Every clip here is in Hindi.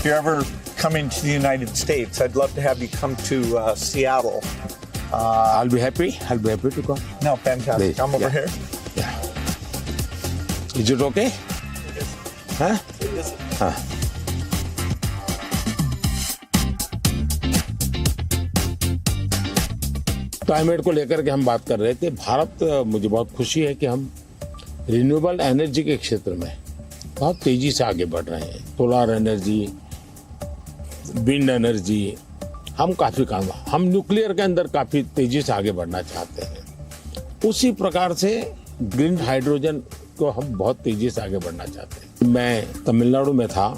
you're ever coming to the United States, I'd love to have you come to Seattle. I'll be happy to come. No, fantastic. Please. I'm over here. Yeah. Is it okay? Huh? Huh. Climate को लेकर के हम बात कर रहे थे। भारत, मुझे बहुत खुशी है कि हम रिन्यूएबल एनर्जी के क्षेत्र में बहुत तेजी से आगे बढ़ रहे हैं। सोलर एनर्जी, विंड एनर्जी, हम काफी काम, हम न्यूक्लियर के अंदर काफी तेजी से आगे बढ़ना चाहते हैं। उसी प्रकार से ग्रीन हाइड्रोजन को हम बहुत तेजी से आगे बढ़ना चाहते हैं। मैं तमिलनाडु में था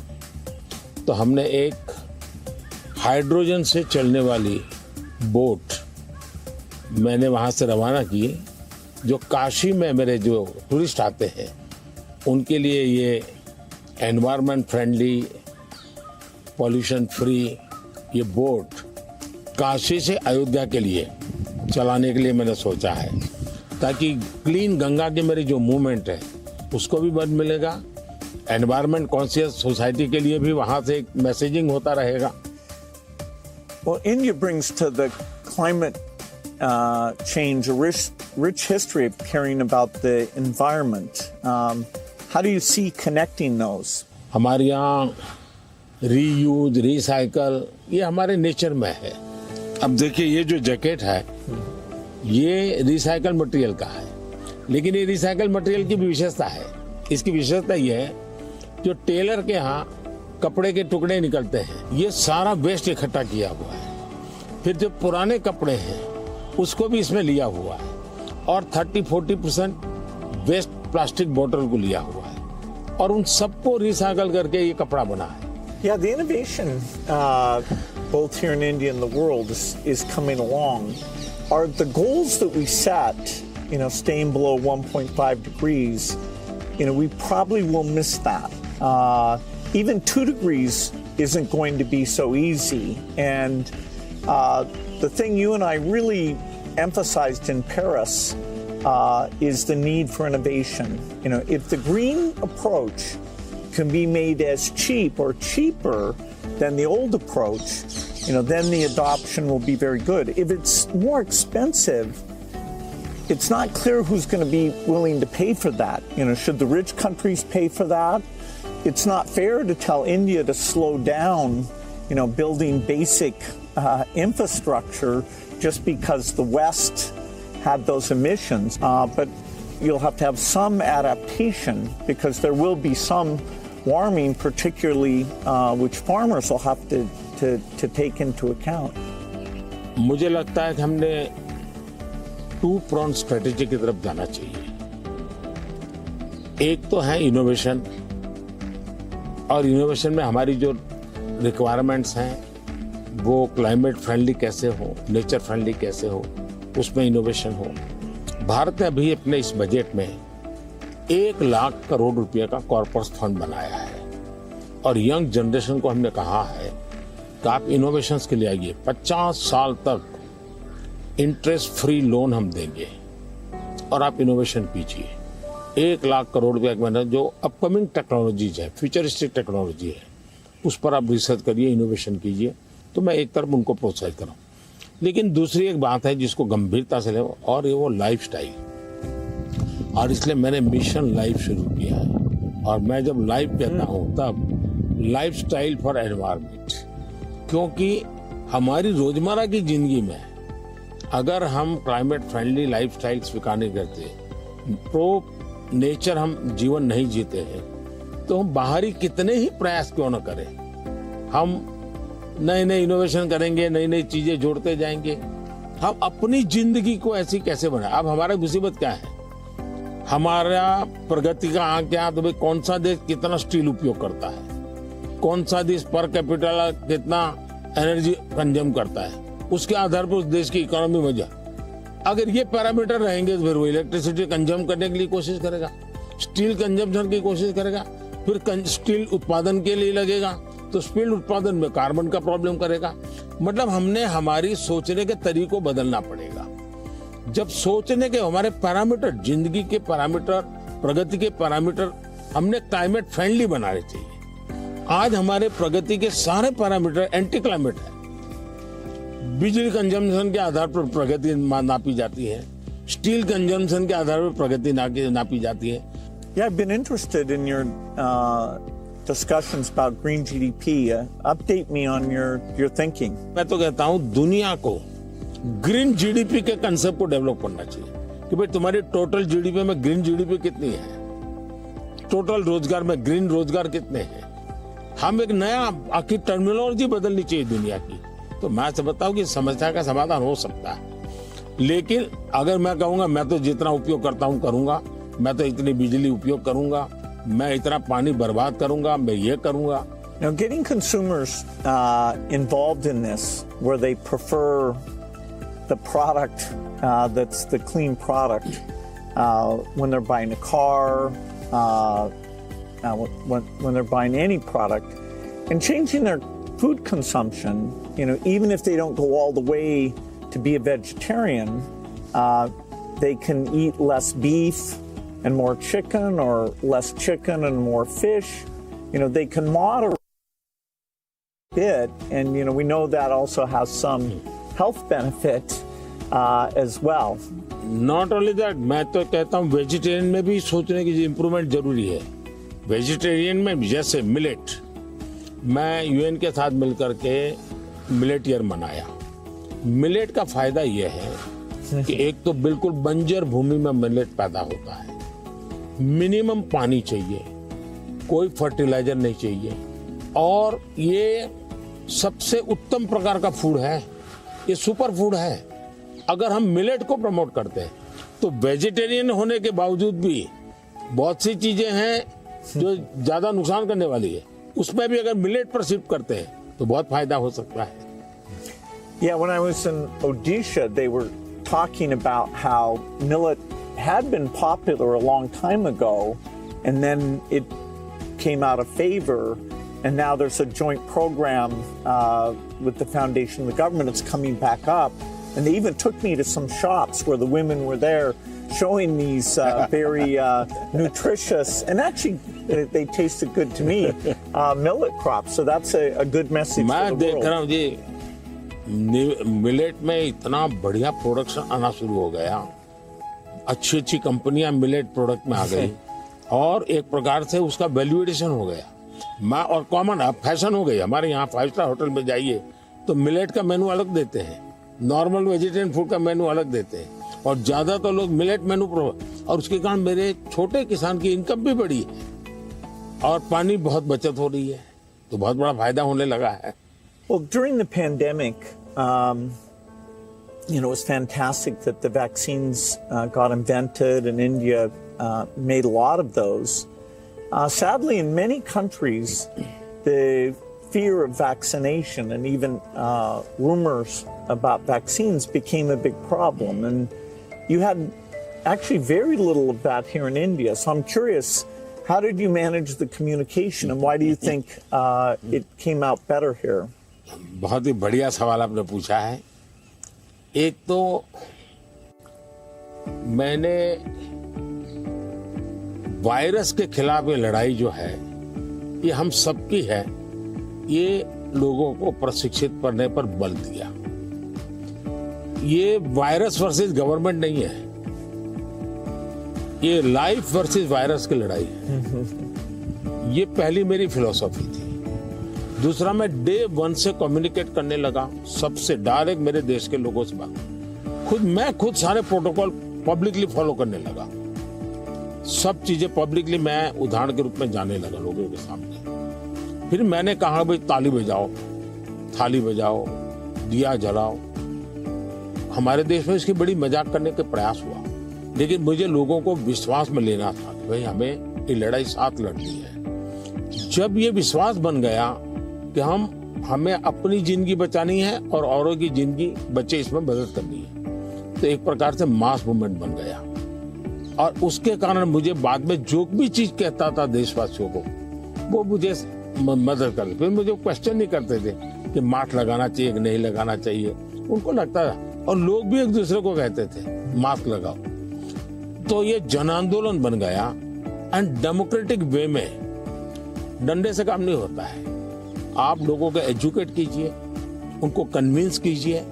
तो हमने एक हाइड्रोजन से चलने वाली बोट मैंने वहाँ से रवाना की, जो काशी में मेरे जो टूरिस्ट आते हैं उनके लिए ये एनवायरनमेंट फ्रेंडली, पॉल्यूशन फ्री ये बोट काशी से अयोध्या के लिए चलाने के लिए मैंने सोचा है, ताकि क्लीन गंगा की मेरी जो मूवमेंट है उसको भी बल मिलेगा, एनवायरनमेंट कॉन्शियस सोसाइटी के लिए भी वहाँ से एक मैसेजिंग होता रहेगा। Well, India brings to the climate change a rich history of caring about the environment. How do you see connecting those? हमारे यहाँ रीयूज, रिसाइकल ये हमारे नेचर में है। अब देखिए ये जो जैकेट है ये रिसाइकल मटेरियल का है, लेकिन ये रिसाइकल मटेरियल की भी विशेषता है। इसकी विशेषता ये है, जो टेलर के यहाँ कपड़े के टुकड़े निकलते हैं ये सारा वेस्ट इकट्ठा किया हुआ है। फिर जो पुराने कपड़े हैं उसको भी इसमें लिया हुआ है, और 30-40% वेस्ट प्लास्टिक बोतल को लिया हुआ है, और उन सबको रिसाइकल करके ये कपड़ा बना है। Yeah, the innovation both here in India and the world is coming along. Are the goals that we set, staying below 1.5 degrees, we probably will miss that. Even 2 degrees isn't going to be so easy. And the thing you and I really emphasized in Paris is the need for innovation. If the green approach can be made as cheap or cheaper than the old approach, then the adoption will be very good. If it's more expensive, it's not clear who's going to be willing to pay for that. Should the rich countries pay for that? It's not fair to tell India to slow down, building basic infrastructure just because the West had those emissions. But you'll have to have some adaptation, because there will be some warming, particularly which farmers will have to take into account. मुझे लगता है कि हमने 2-pronged strategy की तरफ जाना चाहिए। एक तो है इनोवेशन, और इनोवेशन में हमारी जो रिक्वायरमेंट्स हैं वो क्लाइमेट फ्रेंडली कैसे हो, नेचर फ्रेंडली कैसे हो, उसमें इनोवेशन हो। भारत ने अभी अपने इस बजट में 1 लाख करोड़ रुपए का कॉर्पस फंड बनाया है, और यंग जनरेशन को हमने कहा है कि आप इनोवेशंस के लिए आइए। 50 साल तक इंटरेस्ट फ्री लोन हम देंगे और आप इनोवेशन कीजिए। 1 लाख करोड़ रुपए का जो अपकमिंग टेक्नोलॉजीज है, फ्यूचरिस्टिक टेक्नोलॉजी है, उस पर आप रिसर्च करिए, इनोवेशन कीजिए। तो मैं एक तरफ उनको प्रोत्साहित करूँ, लेकिन दूसरी एक बात है जिसको गंभीरता से ले, और ये वो लाइफस्टाइल। और इसलिए मैंने मिशन लाइफ शुरू किया है, और मैं जब लाइफ कहता हूँ तब लाइफस्टाइल फॉर एनवायरनमेंट, क्योंकि हमारी रोजमर्रा की जिंदगी में अगर हम क्लाइमेट फ्रेंडली लाइफस्टाइल स्वीकार नहीं करते, तो नेचर हम जीवन नहीं जीते हैं, तो हम बाहरी कितने ही प्रयास क्यों न करें, हम नए नए इनोवेशन करेंगे, नई नई चीजें जोड़ते जाएंगे, हम अपनी जिंदगी को ऐसी कैसे बनाए। अब हमारा मुसीबत क्या है, हमारा प्रगति का आंक क्या, तो भाई कौन सा देश कितना स्टील उपयोग करता है, कौन सा देश पर कैपिटल कितना एनर्जी कंज्यूम करता है, उसके आधार पर उस देश की इकोनॉमी में जा। अगर ये पैरामीटर रहेंगे तो फिर वो इलेक्ट्रिसिटी कंज्यूम करने के लिए कोशिश करेगा, स्टील कंजम्पशन की कोशिश करेगा, फिर स्टील उत्पादन के लिए लगेगा, तो स्टील उत्पादन में कार्बन का प्रॉब्लम करेगा। मतलब हमने हमारी सोचने के तरीको बदलना पड़ेगा। जब सोचने के हमारे पैरामीटर, जिंदगी के पैरामीटर, प्रगति के पैरामीटर हमने क्लाइमेट फ्रेंडली बनाने चाहिए। आज हमारे प्रगति के सारे पैरामीटर एंटी क्लाइमेट है। बिजली कंजम्पशन के आधार पर प्रगति नापी जाती है, स्टील कंजम्पशन के आधार पर प्रगति नापी जाती है। Yeah, I've been interested in your discussions about green GDP. Update me on your thinking. मैं तो कहता हूं दुनिया को ग्रीन जीडीपी के कंसेप्ट को डेवलप करना चाहिए कि भाई तुम्हारी टोटल जीडीपी में ग्रीन जीडीपी कितनी है, टोटल रोजगार में ग्रीन रोजगार कितने हैं। हम एक नया आखिर टर्मिनोलॉजी बदलनी चाहिए दुनिया की। तो मैं समझता हूं कि समस्या का समाधान हो सकता है, लेकिन अगर मैं कहूंगा मैं तो जितना उपयोग करता हूं करूंगा, मैं तो इतनी बिजली उपयोग करूंगा, मैं इतना पानी बर्बाद करूंगा, मैं ये करूंगा। Now, getting consumers involved in this, where they prefer the product that's the clean product when they're buying a car, when they're buying any product, and changing their food consumption. Even if they don't go all the way to be a vegetarian, they can eat less beef and more chicken, or less chicken and more fish. They can moderate a bit, and we know that also has some health benefit as well. Not only that, मैं तो कहता हूँ वेजिटेरियन में भी सोचने की इम्प्रूवमेंट जरूरी है। वेजिटेरियन में जैसे मिलेट, मैं यूएन के साथ मिलकर के मिलेट ईयर मनाया। मिलेट का फायदा यह है कि एक तो बिल्कुल बंजर भूमि में मिलेट पैदा होता है, मिनिमम पानी चाहिए, कोई फर्टिलाइजर नहीं चाहिए, और ये सबसे उत्तम प्रकार का फूड है, ये सुपर फूड है। अगर हम मिलेट को प्रमोट करते हैं तो वेजिटेरियन होने के बावजूद भी बहुत सी चीजें हैं जो ज्यादा नुकसान करने वाली है, उसमें भी अगर मिलेट पर शिफ्ट करते हैं तो बहुत फायदा हो सकता है। Yeah, when I was in Odisha, they were talking about how millet had been popular a long time ago, and then it came out of favor, and now there's a joint program with the foundation and the government. It's coming back up, and they even took me to some shops where the women were there showing these very nutritious, and actually they tasted good to me, millet crops. So that's a good message for the world. मैं देख रहा हूँ जी, मिलेट में इतना बढ़िया प्रोडक्शन आना शुरू हो गया, अच्छी अच्छी कंपनियां मिलेट प्रोडक्ट में आ गई, और एक प्रकार से उसका वैल्यूएशन हो गया। और कॉमन फैशन हो गई। हमारे यहाँ 5 स्टार होटल में जाइए तो मिलेट का मेनू अलग देते हैं, नॉर्मल वेजिटेरियन फूड का मेनू अलग देते हैं, और ज्यादातर लोग मिलेट मेनू और उसके कारण मेरे छोटे किसान की इनकम भी बढ़ी है और पानी बहुत बचत हो रही है, तो बहुत बड़ा फायदा होने लगा है। Well, during the pandemic, it was fantastic that the vaccines got invented, and India made a lot of those. Sadly, in many countries, the fear of vaccination and even rumors about vaccines became a big problem. And you had actually very little of that here in India. So I'm curious, how did you manage the communication, and why do you think it came out better here? बहुत ही बढ़िया सवाल आपने पूछा है। एक तो मैंने वायरस के खिलाफ ये लड़ाई जो है, ये हम सबकी है, ये लोगों को प्रशिक्षित करने पर बल दिया। ये वायरस वर्सेस गवर्नमेंट नहीं है, ये लाइफ वर्सेस वायरस की लड़ाई है। ये पहली मेरी फिलॉसफी थी। दूसरा, मैं डे 1 से कम्युनिकेट करने लगा सबसे डायरेक्ट मेरे देश के लोगों से बात। मैं खुद सारे प्रोटोकॉल पब्लिकली फॉलो करने लगा, सब चीजें पब्लिकली मैं उदाहरण के रूप में जाने लगा लोगों के सामने। फिर मैंने कहा भाई ताली बजाओ, थाली बजाओ, दिया जलाओ। हमारे देश में इसकी बड़ी मजाक करने के प्रयास हुआ, लेकिन मुझे लोगों को विश्वास में लेना था कि भाई हमें ये लड़ाई साथ लड़नी है। जब ये विश्वास बन गया कि हमें अपनी जिंदगी बचानी है और औरों की जिंदगी बचे इसमें मदद करनी है, तो एक प्रकार से मास मूवमेंट बन गया। और उसके कारण मुझे बाद में जो भी चीज कहता था देशवासियों को, वो मुझे मदद करते। फिर मुझे क्वेश्चन नहीं करते थे कि मास्क लगाना चाहिए कि नहीं लगाना चाहिए, उनको लगता था, और लोग भी एक दूसरे को कहते थे मास्क लगाओ। तो ये जन आंदोलन बन गया, एंड डेमोक्रेटिक वे में डंडे से काम नहीं होता है। आप लोगों को एजुकेट कीजिए, उनको कन्विंस कीजिए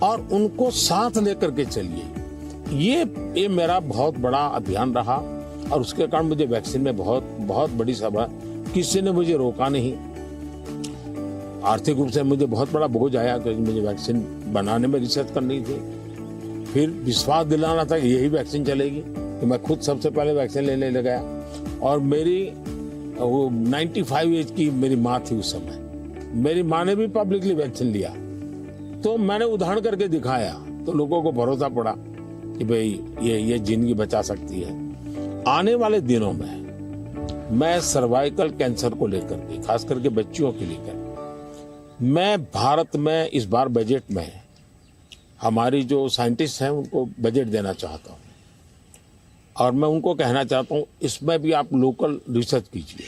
और उनको साथ लेकर के चलिए। ये मेरा बहुत बड़ा अभियान रहा और उसके कारण मुझे वैक्सीन में बहुत बड़ी सभा, किसी ने मुझे रोका नहीं। आर्थिक रूप से मुझे बहुत बड़ा बोझ आया क्योंकि मुझे वैक्सीन बनाने में रिसर्च करनी थी, फिर विश्वास दिलाना था कि यही वैक्सीन चलेगी, तो मैं खुद सबसे पहले वैक्सीन लेने लग गया। और मेरी 95 एज की मेरी माँ थी उस समय, मेरी माँ ने भी पब्लिकली वैक्सीन लिया, तो मैंने उदाहरण करके दिखाया, तो लोगों को भरोसा पड़ा कि भाई ये जिंदगी बचा सकती है। आने वाले दिनों में मैं सर्वाइकल कैंसर को लेकर के, खास करके बच्चियों के लेकर, मैं भारत में इस बार बजट में हमारी जो साइंटिस्ट हैं उनको बजट देना चाहता हूँ और मैं उनको कहना चाहता हूँ इसमें भी आप लोकल रिसर्च कीजिए,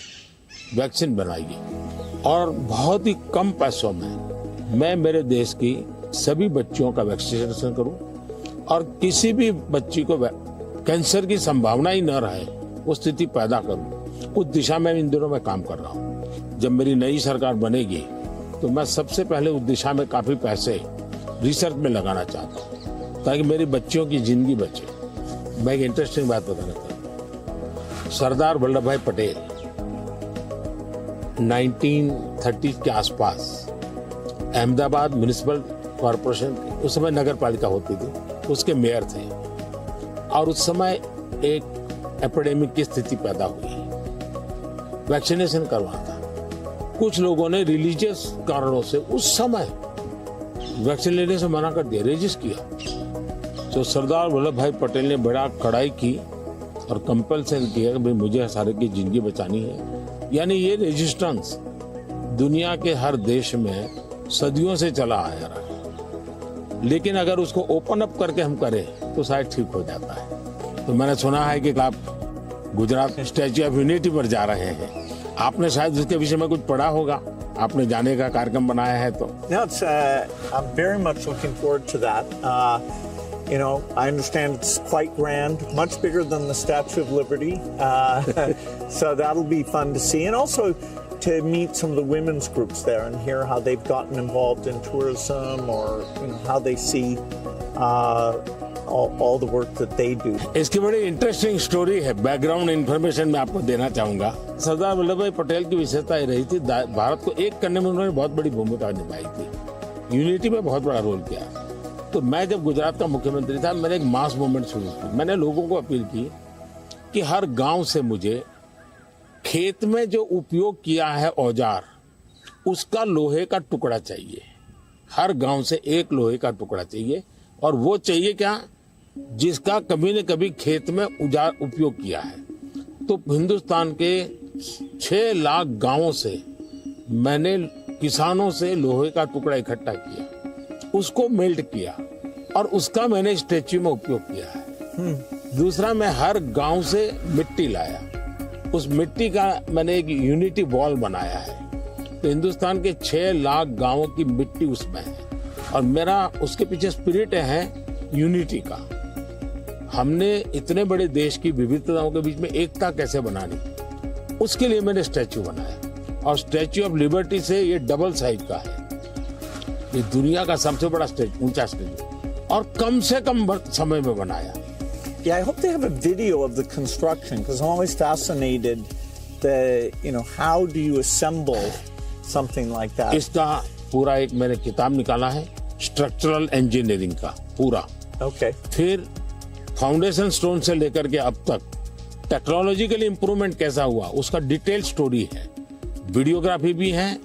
वैक्सीन बनाइए और बहुत ही कम पैसों में मैं मेरे देश की सभी बच्चियों का वैक्सीनेशन करूं और किसी भी बच्ची को कैंसर की संभावना ही न रहे वो स्थिति पैदा करूं। उस दिशा में इन दिनों मैं काम कर रहा हूं। जब मेरी नई सरकार बनेगी तो मैं सबसे पहले उस दिशा में काफी पैसे रिसर्च में लगाना चाहता हूं ताकि मेरी बच्चियों की जिंदगी बचे। मैं एक इंटरेस्टिंग बात बताना चाहता हूं। सरदार वल्लभ भाई पटेल 1930 के आसपास अहमदाबाद म्युनिसिपल कॉरपोरेशन, उस समय नगर पालिका होती थी, उसके मेयर थे और उस समय एक एपिडेमिक की स्थिति पैदा हुई, वैक्सीनेशन करवाना था। कुछ लोगों ने रिलीजियस कारणों से उस समय वैक्सीन लेने से मना कर दिया, रेजिस्ट किया। तो सरदार वल्लभ भाई पटेल ने बड़ा कड़ाई की और कंपल्सन किया कि भाई मुझे सारे की जिंदगी बचानी है। यानी ये रेजिस्टेंस दुनिया के हर देश में सदियों से चला आ रहा है, लेकिन अगर उसको ओपन अप करके हम करें तो शायद ठीक हो जाता है। तो मैंने सुना है कि आप गुजरात स्टैच्यू ऑफ यूनिटी पर जा रहे हैं, आपने शायद उसके विषय में कुछ पढ़ा होगा, आपने जाने का कार्यक्रम बनाया है तो। I'm very much looking forward to that. You know, I understand it's quite grand, much bigger than the Statue of Liberty. So that'll be fun to see. And also to meet some of the women's groups there and hear how they've gotten involved in tourism or how they see all the work that they do. इसकी बड़ी इंटरेस्टिंग स्टोरी है, बैकग्राउंड इन्फॉर्मेशन मैं आपको देना चाहूंगा। सरदार वल्लभ भाई पटेल की विशेषता ये रही थी, भारत को एक करने में उन्होंने बहुत बड़ी भूमिका निभाई थी, यूनिटी में बहुत बड़ा रोल किया। तो मैं जब गुजरात का मुख्यमंत्री था, मैंने एक मास मूवमेंट शुरू की। मैंने लोगों को अपील की कि हर गांव से मुझे खेत में जो उपयोग किया है औजार, उसका लोहे का टुकड़ा चाहिए। हर गांव से एक लोहे का टुकड़ा चाहिए और वो चाहिए क्या, जिसका कभी न कभी खेत में उपयोग किया है। तो हिंदुस्तान के 6 लाख गांवों से मैंने किसानों से लोहे का टुकड़ा इकट्ठा किया, उसको मेल्ट किया और उसका मैंने स्टैच्यू में उपयोग किया है। दूसरा, मैं हर गांव से मिट्टी लाया, उस मिट्टी का मैंने एक यूनिटी वॉल बनाया है। तो हिंदुस्तान के 6 लाख गांवों की मिट्टी उसमें है और मेरा उसके पीछे स्पिरिट है यूनिटी का। हमने इतने बड़े देश की विविधताओं के बीच में एकता कैसे बनानी, उसके लिए मैंने स्टैच्यू बनाया और स्टैच्यू ऑफ लिबर्टी से ये डबल साइज का है, ये दुनिया का सबसे बड़ा ऊंचा स्टैच्यू और कम से कम समय में बनाया। Yeah, I hope they have a video of the construction because I'm always fascinated how do you assemble something like that? इसका पूरा एक मैंने किताब निकाला है, स्ट्रक्चरल इंजीनियरिंग का पूरा। Okay. फिर फाउंडेशन स्टोन से लेकर के अब तक टेक्नोलॉजिकल इंप्रूवमेंट कैसा हुआ, उसका डिटेल स्टोरी है, वीडियोग्राफी भी है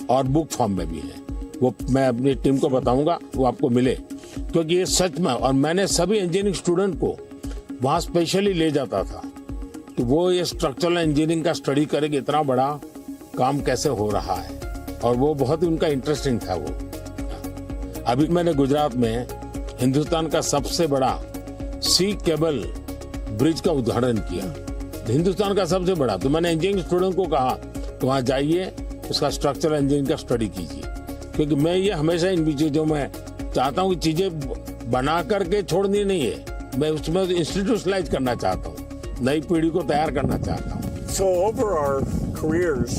और बुक फॉर्म में भी है। वो मैं अपनी टीम को बताऊंगा, वो आपको मिले, क्योंकि ये सच में, और मैंने सभी इंजीनियरिंग स्टूडेंट को वहां स्पेशली ले जाता था कि वो ये स्ट्रक्चरल इंजीनियरिंग का स्टडी करेंगे, इतना बड़ा काम कैसे हो रहा है, और वो बहुत उनका इंटरेस्टिंग था। वो अभी मैंने गुजरात में हिंदुस्तान का सबसे बड़ा सी केबल ब्रिज का उद्घाटन किया, हिंदुस्तान का सबसे बड़ा। तो मैंने इंजीनियरिंग स्टूडेंट को कहा तो वहां जाइए, उसका स्ट्रक्चरल इंजीनियरिंग का स्टडी कीजिए, क्योंकि मैं ये हमेशा इन चीजों में चाहता हूँ कि चीजें बना करके छोड़नी नहीं है, मैं उसमें इंस्टीट्यूशनलाइज करना चाहता हूँ, नई पीढ़ी को तैयार करना चाहता हूँ। So over our careers,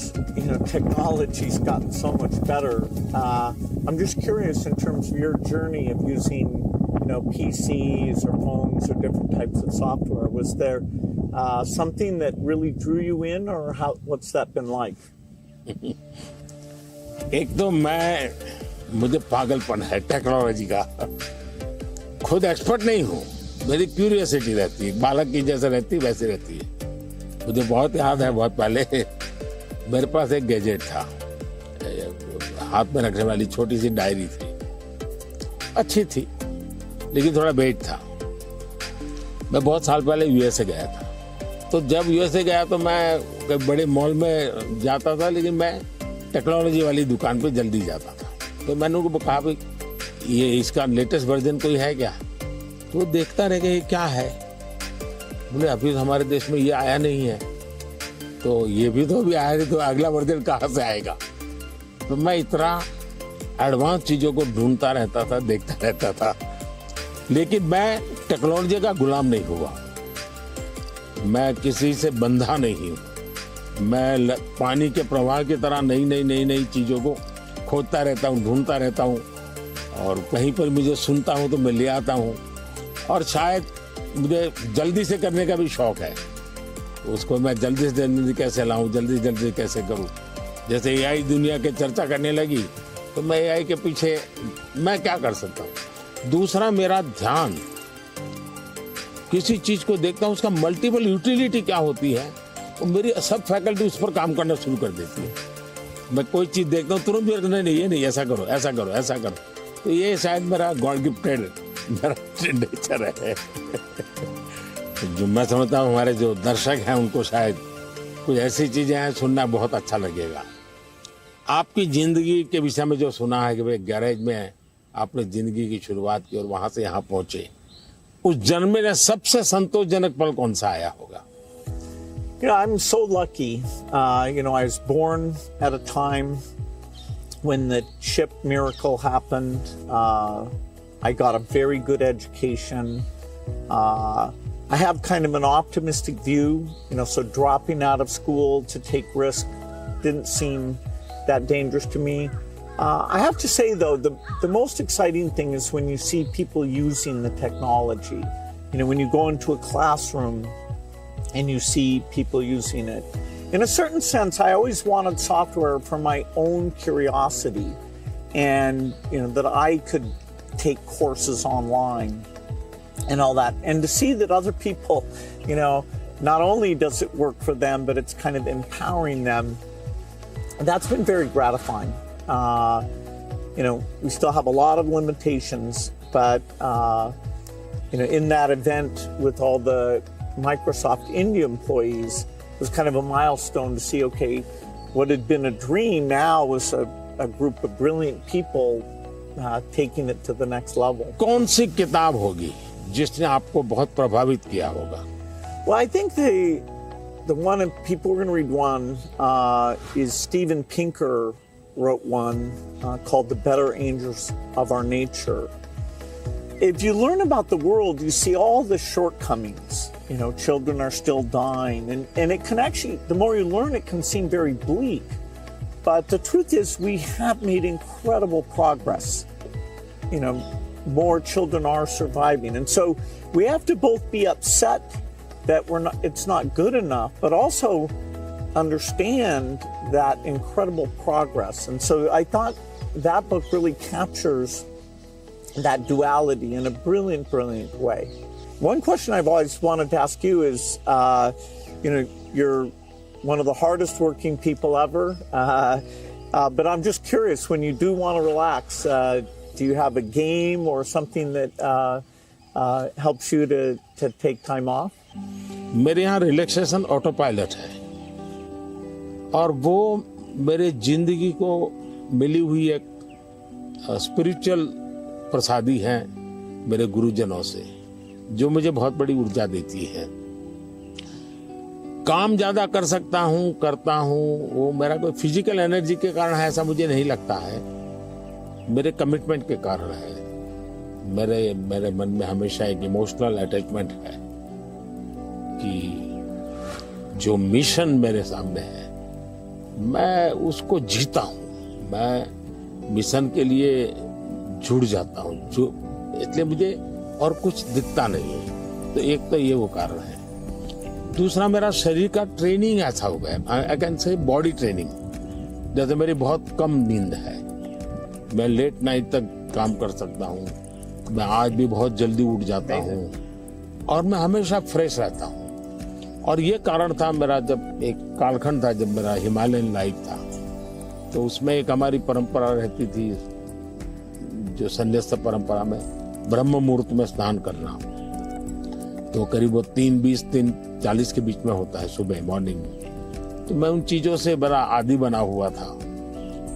technology's gotten so much better. I'm just curious in terms of your journey of using, PCs or phones or different types of software. Was there something that really drew you in, or what's that been like? एक तो मुझे पागलपन है टेक्नोलॉजी का, खुद एक्सपर्ट नहीं हूँ, मेरी क्यूरियोसिटी रहती है, बालक की जैसे रहती है वैसे रहती है। मुझे बहुत याद है, बहुत पहले मेरे पास एक गैजेट था, हाथ में रखने वाली छोटी सी डायरी थी, अच्छी थी लेकिन थोड़ा वेट था। मैं बहुत साल पहले यूएसए गया था, तो जब यूएसए गया तो मैं बड़े मॉल में जाता था, लेकिन मैं टेक्नोलॉजी वाली दुकान पे जल्दी जाता था। तो मैंने उनको कहा भाई ये इसका लेटेस्ट वर्जन कोई है क्या? तो वो देखता रह गया ये क्या है। बोले अभी तो हमारे देश में ये आया नहीं है, तो ये भी तो अभी आया नहीं, तो अगला वर्जन कहाँ से आएगा? तो मैं इतना एडवांस चीज़ों को ढूंढता रहता था, देखता रहता था, लेकिन मैं टेक्नोलॉजी का गुलाम नहीं हुआ। मैं किसी से बंधा नहीं हूँ। मैं पानी के प्रवाह की तरह नई चीज़ों को खोजता रहता हूँ, ढूंढता रहता हूँ, और कहीं पर मुझे सुनता हूँ तो मैं ले आता हूँ। और शायद मुझे जल्दी से करने का भी शौक है, उसको मैं जल्दी से जल्दी कैसे लाऊं, जल्दी कैसे करूं। जैसे एआई दुनिया के चर्चा करने लगी तो मैं एआई के पीछे मैं क्या कर सकता हूं। दूसरा, मेरा ध्यान किसी चीज को देखता हूं, उसका मल्टीपल यूटिलिटी क्या होती है, और मेरी सब फैकल्टी उस पर काम करना शुरू कर देती है। मैं कोई चीज देखता हूँ तुरंत मेरे नहीं ये नहीं, ऐसा करो ऐसा करो ऐसा करो। तो ये शायद मेरा गॉड गिफ्टेड मेरा नेचर है। जो मैं समझता हूँ हमारे जो दर्शक हैं उनको शायद कुछ ऐसी चीजें हैं सुनना बहुत अच्छा लगेगा। आपकी जिंदगी के विषय में जो सुना है कि भाई गैरेज में आपने जिंदगी की शुरुआत की और वहां से यहाँ पहुंचे, उस जन्म में सबसे संतोषजनक पल कौन सा आया होगा? I'm so lucky. I was born at a time when the chip miracle happened. I got a very good education. I have kind of an optimistic view, so dropping out of school to take risk didn't seem that dangerous to me. I have to say, though, the most exciting thing is when you see people using the technology. When you go into a classroom and you see people using it. In a certain sense, I always wanted software for my own curiosity, and that I could take courses online and all that, and to see that other people, not only does it work for them, but it's kind of empowering them. That's been very gratifying. We still have a lot of limitations, but in that event with all the Microsoft India employees, it was kind of a milestone to see, okay, what had been a dream now was a group of brilliant people taking it to the next level. कौन सी किताब होगी जिसने आपको बहुत प्रभावित किया होगा? Well, I think the one, and people are going to read one, is Steven Pinker wrote one called The Better Angels of Our Nature. If you learn about the world, you see all the shortcomings. Children are still dying. And it can actually, the more you learn, it can seem very bleak. But the truth is, we have made incredible progress. More children are surviving. And so we have to both be upset that it's not good enough, but also understand that incredible progress. And so I thought that book really captures that duality in a brilliant, brilliant way. One question I've always wanted to ask you is, you're one of the hardest working people ever, but I'm just curious, when you do want to relax, do you have a game or something that helps you to take time off? मेरे यहाँ रिलैक्सेशन ऑटो पायलट है, और वो मेरे जिंदगी को मिली हुई एक स्पिरिचुअल प्रसादी है मेरे गुरुजनों से, जो मुझे बहुत बड़ी ऊर्जा देती है। काम ज्यादा कर सकता हूँ, करता हूँ, वो मेरा कोई फिजिकल एनर्जी के कारण है ऐसा मुझे नहीं लगता है, मेरे कमिटमेंट के कारण है। मेरे मन में हमेशा एक इमोशनल अटैचमेंट है कि जो मिशन मेरे सामने है मैं उसको जीता हूँ, मैं मिशन के लिए जुड़ जाता हूँ, जो इसलिए मुझे और कुछ दिखता नहीं है। तो एक तो ये वो कारण है। दूसरा, मेरा शरीर का ट्रेनिंग ऐसा हो गया, I can say body training. जैसे मेरी बहुत कम नींद है, मैं लेट नाइट तक काम कर सकता हूँ, मैं आज भी बहुत जल्दी उठ जाता हूँ और मैं हमेशा फ्रेश रहता हूँ। और ये कारण था मेरा, जब एक कालखंड था जब मेरा हिमालयन लाइफ था, तो उसमें एक हमारी परंपरा रहती थी, जो संन्यास परंपरा में ब्रह्म मुहूर्त में स्नान करना, तो करीब 3:20 3:40 के बीच में होता है सुबह मॉर्निंग में। तो मैं उन चीजों से बड़ा आदी बना हुआ था,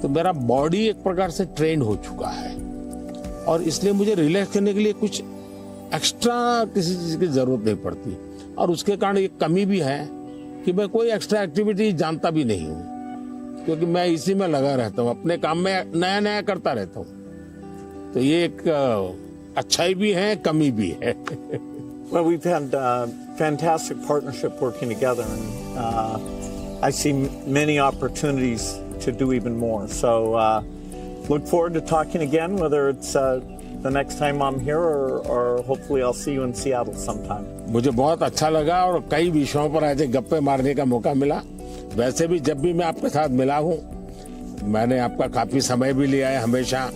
तो मेरा बॉडी एक प्रकार से ट्रेन हो चुका है और इसलिए मुझे रिलैक्स करने के लिए कुछ एक्स्ट्रा किसी चीज की जरूरत नहीं पड़ती। और उसके कारण एक कमी भी है कि मैं कोई एक्स्ट्रा एक्टिविटी जानता भी नहीं हूँ, क्योंकि मैं इसी में लगा रहता हूँ, अपने काम में नया नया करता रहता हूँ। तो ये एक अच्छाई भी है, कमी भी है। Well, we've had fantastic partnership working together, and I see many opportunities to do even more. So look forward to talking again, whether it's the next time I'm here or hopefully I'll see you in Seattle sometime. मुझे बहुत अच्छा लगा और कई विषयों पर ऐसे गप्पे मारने का मौका मिला। वैसे भी जब भी मैं आपके साथ मिला हूँ, मैंने आपका काफी समय भी लिया है हमेशा,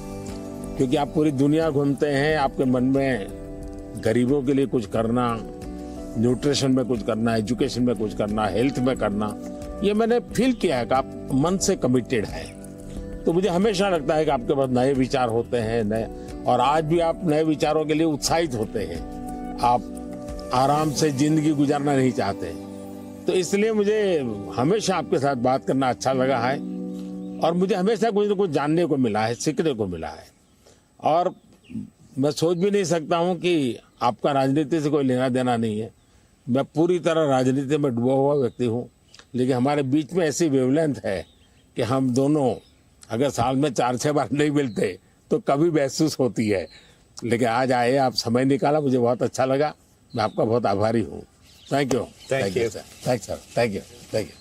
क्योंकि आप पूरी दुनिया घूमते हैं, आपके मन में गरीबों के लिए कुछ करना, न्यूट्रिशन में कुछ करना, एजुकेशन में कुछ करना, हेल्थ में करना, ये मैंने फील किया है कि आप मन से कमिटेड है। तो मुझे हमेशा लगता है कि आपके पास नए विचार होते हैं, नए, और आज भी आप नए विचारों के लिए उत्साहित होते हैं। आप आराम से जिंदगी गुजारना नहीं चाहते, तो इसलिए मुझे हमेशा आपके साथ बात करना अच्छा लगा है और मुझे हमेशा कुछ न कुछ जानने को मिला है, सीखने को मिला है। और मैं सोच भी नहीं सकता हूं कि आपका राजनीति से कोई लेना देना नहीं है। मैं पूरी तरह राजनीति में डूबा हुआ व्यक्ति हूं, लेकिन हमारे बीच में ऐसी वेवलेंथ है कि हम दोनों अगर साल में 4-6 बार नहीं मिलते तो कभी महसूस होती है। लेकिन आज आए, आप समय निकाला, मुझे बहुत अच्छा लगा। मैं आपका बहुत आभारी हूँ। Thank you. Thank you. Sir. Thank you.